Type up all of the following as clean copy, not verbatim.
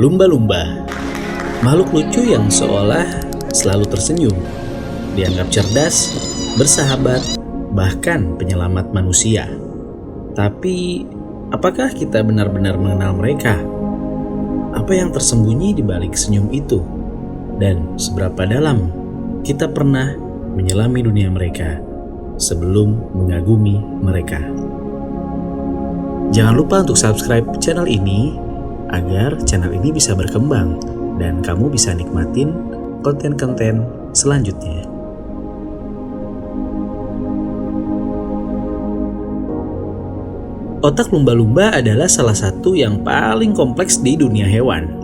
Lumba-lumba, makhluk lucu yang seolah selalu tersenyum, dianggap cerdas, bersahabat, bahkan penyelamat manusia. Tapi, apakah kita benar-benar mengenal mereka? Apa yang tersembunyi di balik senyum itu? Dan seberapa dalam kita pernah menyelami dunia mereka sebelum mengagumi mereka? Jangan lupa untuk subscribe channel ini agar channel ini bisa berkembang dan kamu bisa nikmatin konten-konten selanjutnya. Otak lumba-lumba adalah salah satu yang paling kompleks di dunia hewan.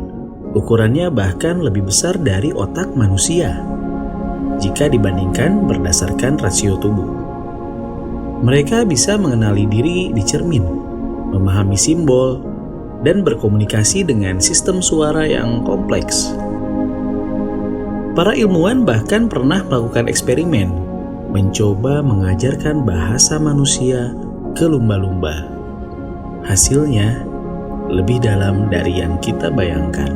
Ukurannya bahkan lebih besar dari otak manusia jika dibandingkan berdasarkan rasio tubuh. Mereka bisa mengenali diri di cermin, memahami simbol, dan berkomunikasi dengan sistem suara yang kompleks. Para ilmuwan bahkan pernah melakukan eksperimen, mencoba mengajarkan bahasa manusia ke lumba-lumba. Hasilnya lebih dalam dari yang kita bayangkan.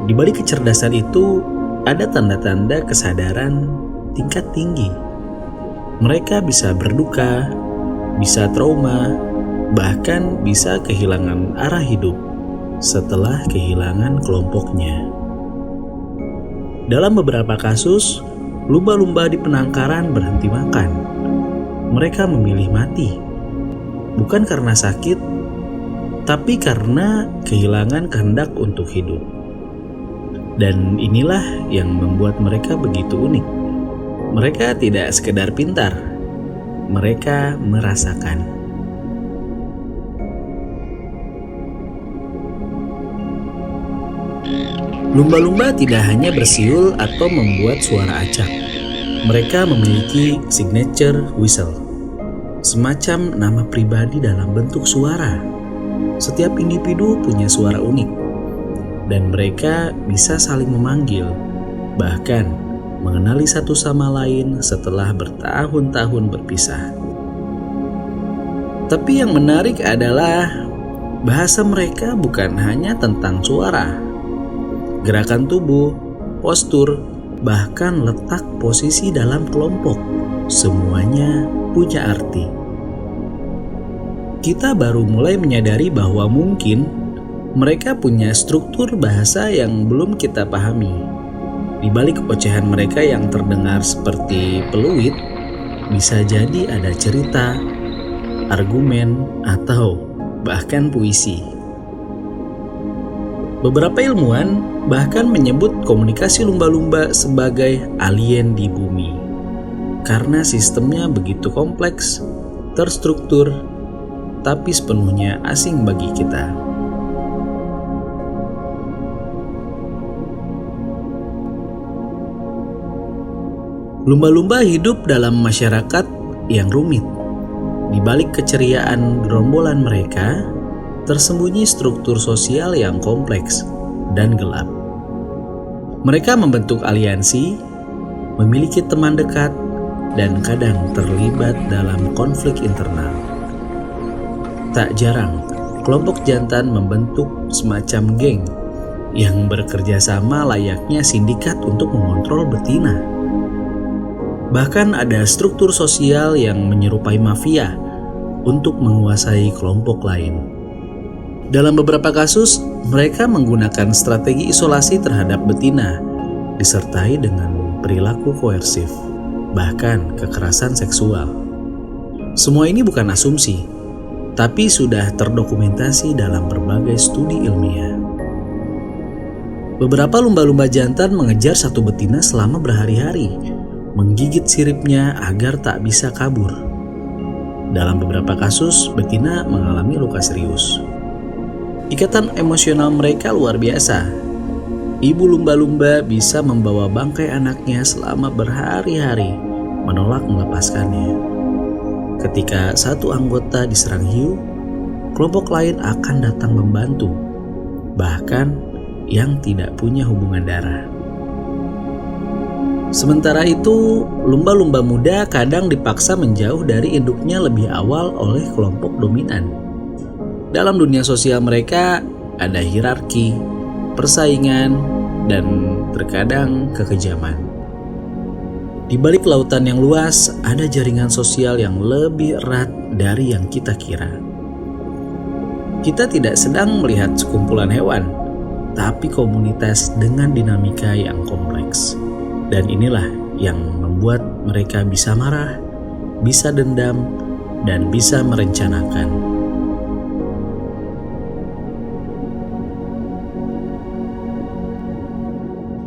Di balik kecerdasan itu, ada tanda-tanda kesadaran tingkat tinggi. Mereka bisa berduka, bisa trauma, bahkan bisa kehilangan arah hidup setelah kehilangan kelompoknya. Dalam beberapa kasus, lumba-lumba di penangkaran berhenti makan. Mereka memilih mati, bukan karena sakit, tapi karena kehilangan kehendak untuk hidup. Dan inilah yang membuat mereka begitu unik. Mereka tidak sekedar pintar, mereka merasakan. Lumba-lumba tidak hanya bersiul atau membuat suara acak. Mereka memiliki signature whistle, semacam nama pribadi dalam bentuk suara. Setiap individu punya suara unik, dan mereka bisa saling memanggil, bahkan mengenali satu sama lain setelah bertahun-tahun berpisah. Tapi yang menarik adalah bahasa mereka bukan hanya tentang suara. Gerakan tubuh, postur, bahkan letak posisi dalam kelompok, semuanya punya arti. Kita baru mulai menyadari bahwa mungkin mereka punya struktur bahasa yang belum kita pahami. Di balik ocehan mereka yang terdengar seperti peluit, bisa jadi ada cerita, argumen, atau bahkan puisi. Beberapa ilmuwan bahkan menyebut komunikasi lumba-lumba sebagai alien di bumi karena sistemnya begitu kompleks, terstruktur, tapi sepenuhnya asing bagi kita. Lumba-lumba hidup dalam masyarakat yang rumit. Di balik keceriaan gerombolan mereka, tersembunyi struktur sosial yang kompleks dan gelap. Mereka membentuk aliansi, memiliki teman dekat, dan kadang terlibat dalam konflik internal. Tak jarang, kelompok jantan membentuk semacam geng yang bekerja sama layaknya sindikat untuk mengontrol betina. Bahkan ada struktur sosial yang menyerupai mafia untuk menguasai kelompok lain. Dalam beberapa kasus, mereka menggunakan strategi isolasi terhadap betina, disertai dengan perilaku koersif, bahkan kekerasan seksual. Semua ini bukan asumsi, tapi sudah terdokumentasi dalam berbagai studi ilmiah. Beberapa lumba-lumba jantan mengejar satu betina selama berhari-hari, menggigit siripnya agar tak bisa kabur. Dalam beberapa kasus, betina mengalami luka serius. Ikatan emosional mereka luar biasa. Ibu lumba-lumba bisa membawa bangkai anaknya selama berhari-hari, menolak melepaskannya. Ketika satu anggota diserang hiu, kelompok lain akan datang membantu, bahkan yang tidak punya hubungan darah. Sementara itu, lumba-lumba muda kadang dipaksa menjauh dari induknya lebih awal oleh kelompok dominan. Dalam dunia sosial mereka, ada hierarki, persaingan, dan terkadang kekejaman. Di balik lautan yang luas, ada jaringan sosial yang lebih erat dari yang kita kira. Kita tidak sedang melihat sekumpulan hewan, tapi komunitas dengan dinamika yang kompleks. Dan inilah yang membuat mereka bisa marah, bisa dendam, dan bisa merencanakan.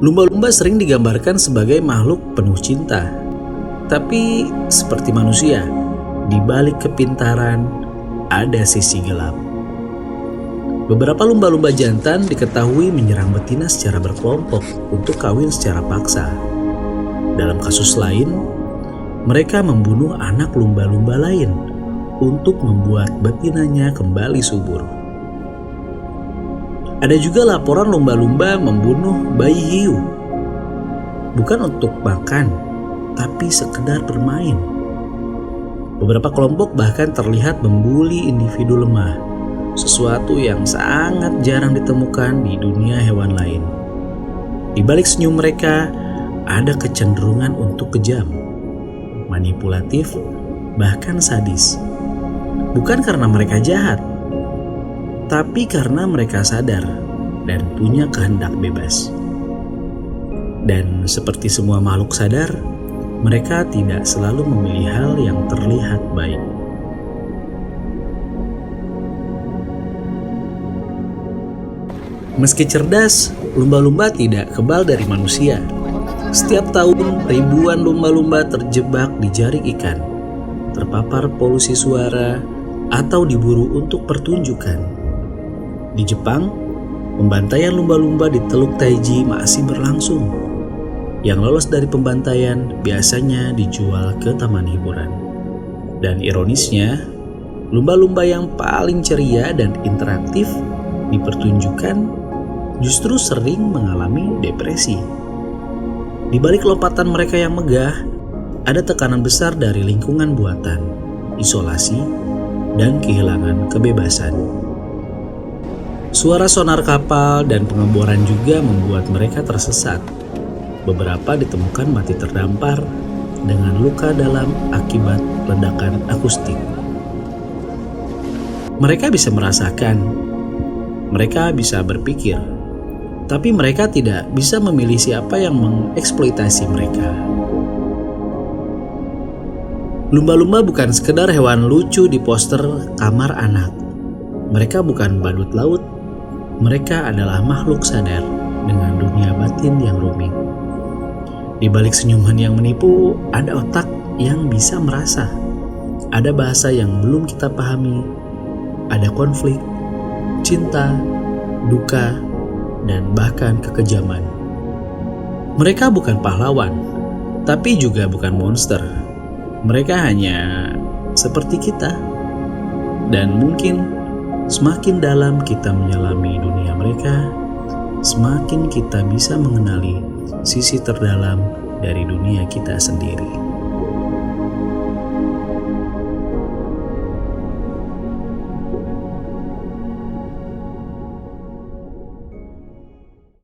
Lumba-lumba sering digambarkan sebagai makhluk penuh cinta. Tapi seperti manusia, di balik kepintaran ada sisi gelap. Beberapa lumba-lumba jantan diketahui menyerang betina secara berkelompok untuk kawin secara paksa. Dalam kasus lain, mereka membunuh anak lumba-lumba lain untuk membuat betinanya kembali subur. Ada juga laporan lumba-lumba membunuh bayi hiu, bukan untuk makan, tapi sekedar bermain. Beberapa kelompok bahkan terlihat membuli individu lemah, sesuatu yang sangat jarang ditemukan di dunia hewan lain. Di balik senyum mereka, ada kecenderungan untuk kejam, manipulatif, bahkan sadis. Bukan karena mereka jahat, tapi karena mereka sadar dan punya kehendak bebas. Dan seperti semua makhluk sadar, mereka tidak selalu memilih hal yang terlihat baik. Meski cerdas, lumba-lumba tidak kebal dari manusia. Setiap tahun, ribuan lumba-lumba terjebak di jaring ikan, terpapar polusi suara, atau diburu untuk pertunjukan. Di Jepang, pembantaian lumba-lumba di Teluk Taiji masih berlangsung. Yang lolos dari pembantaian biasanya dijual ke taman hiburan. Dan ironisnya, lumba-lumba yang paling ceria dan interaktif dipertunjukkan justru sering mengalami depresi. Di balik lompatan mereka yang megah, ada tekanan besar dari lingkungan buatan, isolasi, dan kehilangan kebebasan. Suara sonar kapal dan pengeboran juga membuat mereka tersesat. Beberapa ditemukan mati terdampar dengan luka dalam akibat ledakan akustik. Mereka bisa merasakan, mereka bisa berpikir, tapi mereka tidak bisa memilih siapa yang mengeksploitasi mereka. Lumba-lumba bukan sekedar hewan lucu di poster kamar anak. Mereka bukan badut laut. Mereka adalah makhluk sadar dengan dunia batin yang rumit. Di balik senyuman yang menipu, ada otak yang bisa merasa. Ada bahasa yang belum kita pahami. Ada konflik, cinta, duka, dan bahkan kekejaman. Mereka bukan pahlawan, tapi juga bukan monster. Mereka hanya seperti kita. Dan mungkin semakin dalam kita menyelami dunia mereka, semakin kita bisa mengenali sisi terdalam dari dunia kita sendiri.